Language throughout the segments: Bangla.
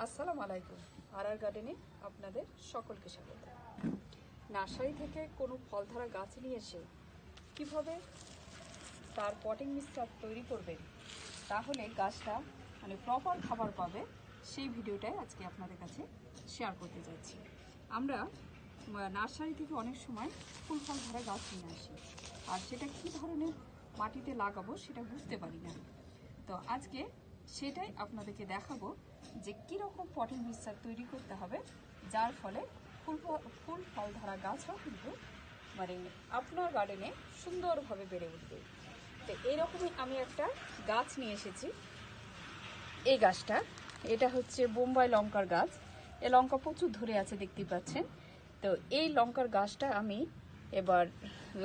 আসসালামু আলাইকুম। আর গার্ডেনে আপনাদের সকলকে স্বাগত। নার্সারি থেকে কোনো ফলধরা গাছ নিয়ে এসে কীভাবে তার পটিং মিক্সচার তৈরি করবেন, তাহলে গাছটা প্রপার খাবার পাবে, সেই ভিডিওটাই আজকে আপনাদের কাছে শেয়ার করতে যাচ্ছি। আমরা নার্সারি থেকে অনেক সময় ফুল ফল ধরা গাছ নিয়ে আসি, আর সেটা কী ধরনের মাটিতে লাগাবো সেটা বুঝতে পারি না। তো আজকে সেটাই আপনাদেরকে দেখাবো যে কীরকম পটিং মিক্সচার তৈরি করতে হবে, যার ফলে ফুল ফল ধরা গাছও কিন্তু আপনার গার্ডেনে সুন্দরভাবে বেড়ে উঠবে। তো এইরকমই আমি একটা গাছ নিয়ে এসেছি। এই গাছটা, এটা হচ্ছে বোম্বাই লঙ্কার গাছ। এই লঙ্কা প্রচুর ধরে আছে, দেখতে পাচ্ছেন। তো এই লঙ্কার গাছটা আমি এবার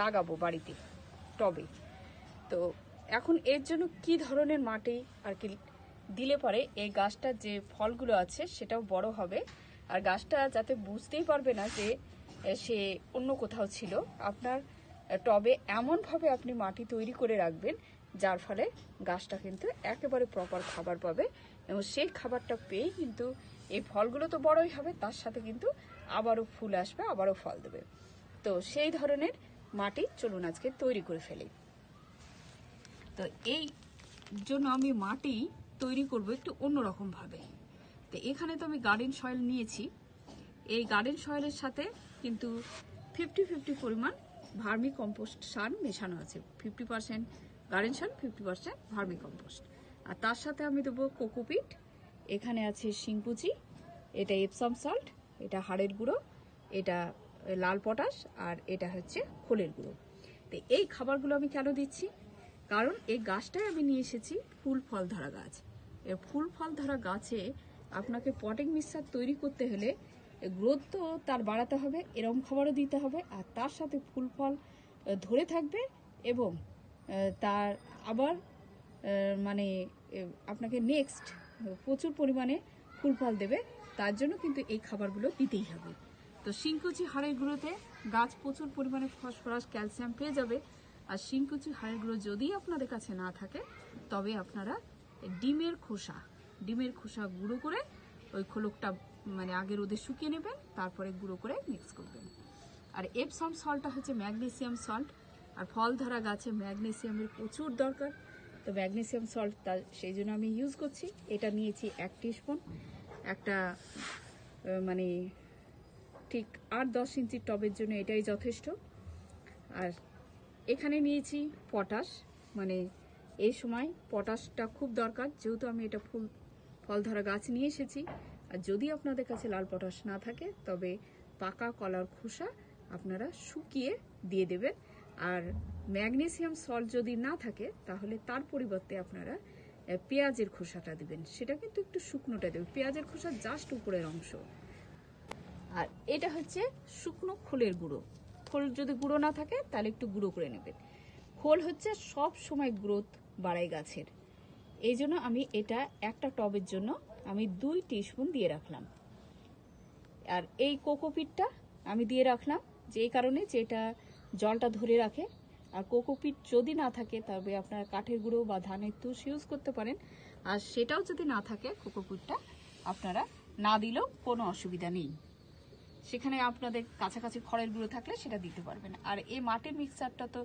লাগাবো বাড়িতে টবে। তো এখন এর জন্য কি ধরনের মাটি আর কি দিলে পরে এই গাছটার যে ফলগুলো আছে সেটাও বড় হবে, আর গাছটা যাতে বুঝতেই পারবে না যে সে অন্য কোথাও ছিল। আপনার টবে এমনভাবে আপনি মাটি তৈরি করে রাখবেন যার ফলে গাছটা কিন্তু একেবারে প্রপার খাবার পাবে, এবং সেই খাবারটা পেয়েই কিন্তু এই ফলগুলো তো বড়ই হবে, তার সাথে কিন্তু আবারও ফুল আসবে, আবারও ফল দেবে। তো সেই ধরনের মাটি চলুন আজকে তৈরি করে ফেলি। তো এই জন্য আমি মাটি তৈরি করব একটু অন্যরকম ভাবে। তো এখানে তো আমি গার্ডেন সয়েল নিয়েছি। এই গার্ডেন সয়েলের সাথে কিন্তু 50-50 পরিমাণ ভার্মি কম্পোস্ট সার মেশানো আছে। 50% গার্ডেন সয়েল, 50% ভার্মি কম্পোস্ট। আর তার সাথে আমি দেবো কোকোপিট, এখানে আছে শিংকুচি, এটা এপসাম সল্ট, এটা হাড়ের গুঁড়ো, এটা লাল পটাশ, আর এটা হচ্ছে খোলের গুঁড়ো। তো এই খাবারগুলো আমি কেন দিচ্ছি? কারণ এই গাছটাই আমি নিয়ে এসেছি ফুল ফল ধরা গাছ। এই ফুল ফল ধরা গাছে আপনাকে পটিং মিক্সচার তৈরি করতে হলে গ্রোথ তো তার বাড়াতে হবে, এরকম খাবারও দিতে হবে, আর তার সাথে ফুল ফল ধরে থাকবে, এবং তার আবার আপনাকে নেক্সট প্রচুর পরিমাণে ফুল ফল দেবে। তার জন্য কিন্তু এই খাবারগুলো দিতেই হবে। তো শিংকুচি হাড়ের গুঁড়োতে গাছ প্রচুর পরিমাণে ফসফরাস, ক্যালসিয়াম পেয়ে যাবে। আর শিংকুচি হাড়ের গুঁড়ো যদি আপনাদের কাছে না থাকে, তবে আপনারা ডিমের খোসা গুঁড়ো করে ওই খোলকটা আগে রোদে শুকিয়ে নেবেন, তারপরে গুঁড়ো করে মিক্স করবেন। আর এপসাম সল্টটা হচ্ছে ম্যাগনেসিয়াম সল্ট, আর ফল ধরা গাছে ম্যাগনেসিয়ামের প্রচুর দরকার। তো ম্যাগনেসিয়াম সল্ট সেই জন্য আমি ইউজ করছি। এটা নিয়েছি 1 টিস্পুন, একটা ঠিক 8-10 ইঞ্চির টবের জন্য এটাই যথেষ্ট। আর এখানে নিয়েছি পটাশ, এই সময় পটাশটা খুব দরকার, যেহেতু আমি এটা ফল ধরা গাছ নিয়ে এসেছি। আর যদি আপনাদের কাছে লাল পটাশ না থাকে, তবে পাকা কলার খোসা আপনারা শুকিয়ে দিয়ে দেবেন। আর ম্যাগনেসিয়াম সল্ট যদি না থাকে, তাহলে তার পরিবর্তে আপনারা পেঁয়াজের খোসাটা দেবেন। সেটা কিন্তু একটু শুকনোটা দেবেন, পেঁয়াজের খোসা জাস্ট উপরের অংশ। আর এটা হচ্ছে শুকনো খোলের গুঁড়ো। খোল যদি গুঁড়ো না থাকে তাহলে একটু গুঁড়ো করে নেবেন। খোল হচ্ছে সব সময় গ্রোথ বাড়ায় গাছের, এই জন্য আমি এটা একটা টবের জন্য আমি 2 টিস্পুন দিয়ে রাখলাম। আর এই কোকোপিটটা আমি দিয়ে রাখলাম যে এই কারণে যে এটা জলটা ধরে রাখে। আর কোকোপিট যদি না থাকে, তবে আপনার কাঠের গুঁড়ো বা ধানের তুষ ইউজ করতে পারেন। আর সেটাও যদি না থাকে, কোকোপিটটা আপনারা না দিলেও কোনো অসুবিধা নেই। সেখানে আপনাদের কাছাকাছি খড়ের গুঁড়ো থাকলে সেটা দিতে পারবেন। আর এই মাটির মিক্সচারটা তো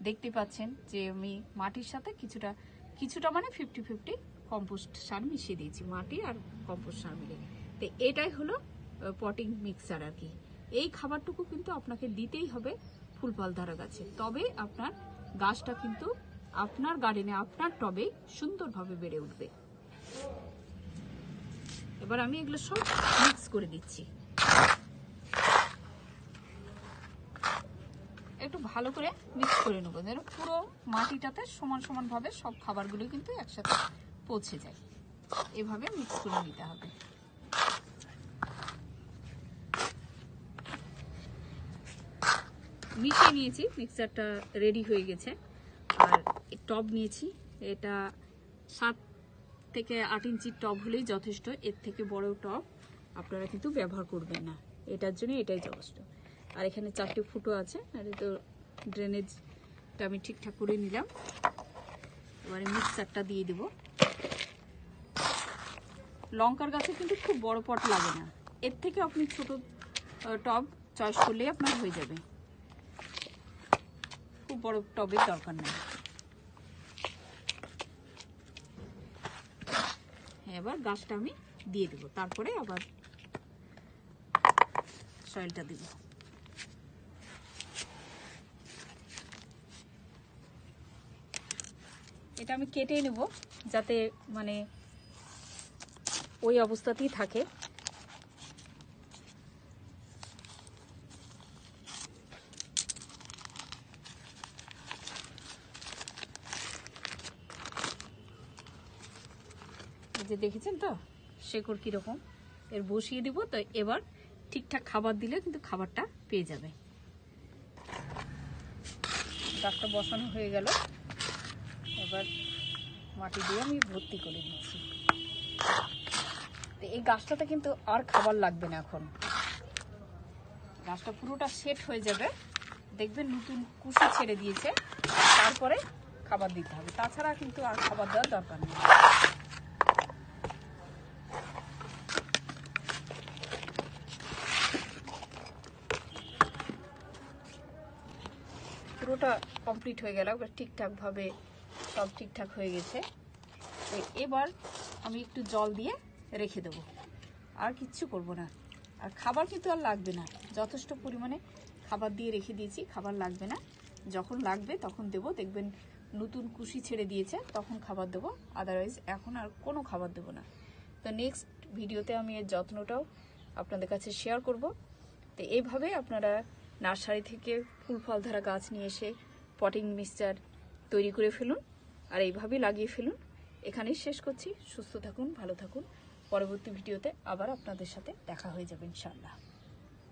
দেখতে পাচ্ছেন যে আমি মাটির সাথে কিছুটা 50-50 কম্পোস্ট সার মিশিয়ে দিয়েছি, মাটি আর কম্পোস্ট সার মিলে। তো এটাই হলো পটিং মিক্সচার আর কি। এই খাবারটুকু কিন্তু আপনাকে দিতেই হবে ফুল ফল ধরা গাছে, তবে আপনার গাছটা কিন্তু আপনার গার্ডেনে, আপনার টবে সুন্দরভাবে বেড়ে উঠবে। এবার আমি এগুলো সব মিক্স করে দিচ্ছি। একটু ভালো করে মিক্স করে নেবো, যেন পুরো মাটিটাতে সমান ভাবে সব খাবারগুলো কিন্তু একসাথে পৌঁছে যায়। এভাবে মিক্স করে নিতে হবে। মিশিয়ে নিয়েছি, মিক্সচারটা রেডি হয়ে গেছে। আর টব নিয়েছি, এটা 7 থেকে 8 ইঞ্চির টব হলেই যথেষ্ট। এর থেকে বড় টব আপনারা কিন্তু ব্যবহার করবেন না, এটার জন্য এটাই যথেষ্ট। আর এখানে 4টে ফুটো আছে, আর তো ড্রেনেজটা আমি ঠিকঠাক করে নিলাম। এবারে মিক্সচারটা দিয়ে দেব। লঙ্কার গাছে কিন্তু খুব বড় পট লাগে না, এর থেকে আপনি ছোট টব চয়েস করলেই আপনার হয়ে যাবে, খুব বড় টবের দরকার নেই। এবার গাছটা আমি দিয়ে দেবো, তারপরে আবার সয়েলটা দেব। এটা আমি কেটে নেব যাতে মানে ওই অবস্থাতেই থাকে। যে দেখেছেন তো শেকড় কিরকম, এর বসিয়ে দিব। তো এবার ঠিকঠাক খাবার দিলে কিন্তু খাবারটা পেয়ে যাবে। গাছটা বসানো হয়ে গেল, এবার মাটি দিয়ে আমি ভর্তি করে দিচ্ছি। তো এই গাছটাতে কিন্তু আর খাবার লাগবে না, এখন গাছটা পুরোটা সেট হয়ে যাবে, দেখবেন নতুন কুশি ছেড়ে দিয়েছে, তারপরে খাবার দিতে হবে, তাছাড়া কিন্তু আর খাবার দেওয়ার দরকার নেই। পুরোটা কমপ্লিট হয়ে গেল, এবার ঠিকঠাকভাবে সব ঠিকঠাক হয়ে গেছে। এবার আমি একটু জল দিয়ে রেখে দেবো, আর কিচ্ছু করব না। আর খাবার কিন্তু আর লাগবে না, যথেষ্ট পরিমাণে খাবার দিয়ে রেখে দিয়েছি, খাবার লাগবে না। যখন লাগবে তখন দেবো, দেখবেন নতুন কুশি ছেড়ে দিয়েছে তখন খাবার দেবো, আদারওয়াইজ এখন আর কোনো খাবার দেবো না। তো নেক্সট ভিডিওতে আমি এর যত্নটাও আপনাদের কাছে শেয়ার করব। তো এইভাবে আপনারা নার্সারি থেকে ফুল ফল ধরা গাছ নিয়ে এসে পটিং মিক্সচার তৈরি করে ফেলুন, আর এইভাবেই লাগিয়ে ফেলুন। এখানেই শেষ করছি। সুস্থ থাকুন, ভালো থাকুন। পরবর্তী ভিডিওতে আবার আপনাদের সাথে দেখা হয়ে যাবে ইনশাআল্লাহ।